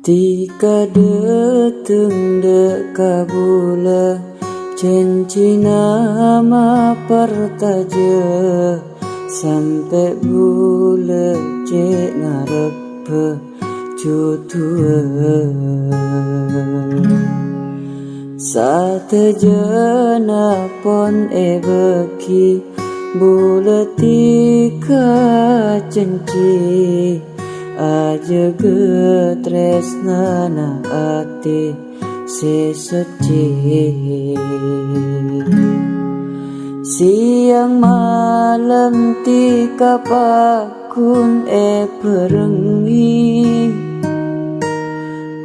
Tika dateng dek kabula Cencina ma pertaja Sampai bula cek ngarep cutua Satejana pon beki Bula tika cenci Aja getresnana ati sesuci Siang malam tika pakun perengi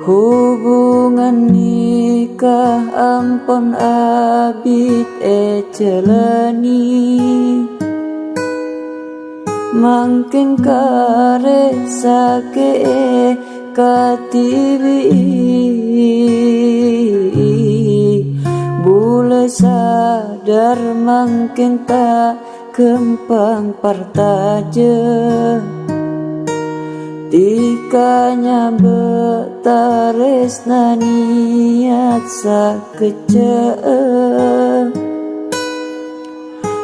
Hubungan nikah ampon abid celani Mangking kare sake katibi Bule sadar mangking tak kempang partaja Tikanya betares na niat sakece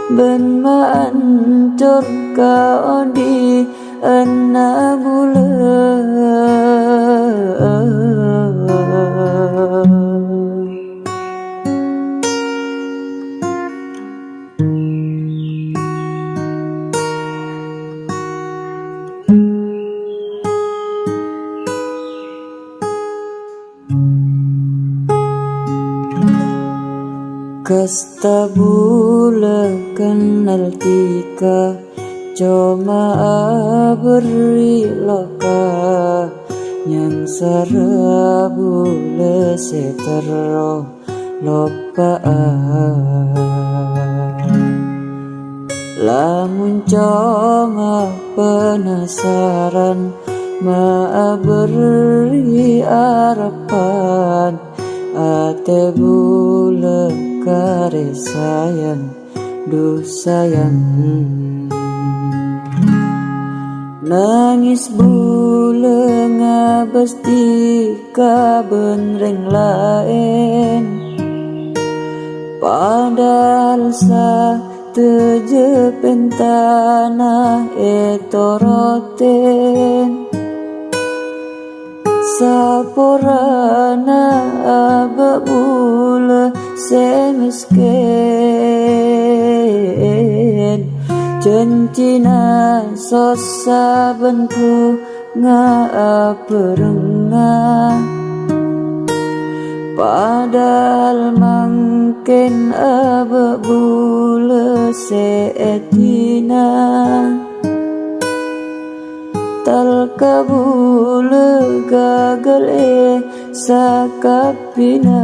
Ben maancur kau di ena bulan Kasta bula kenal tika Coma beri loka Yang sara bula setero lopaan Lamun coma penasaran Ma beri harapan Ate bula kare sayang duh sayang Nangis bula ngabas tika benreng lain Padahal sa tejepen tanah etoroten Saporana ababula semiskin Cencina sosa benku ngaperengah Padahal mangkin ababula seetina Tal kabula gagal sakapina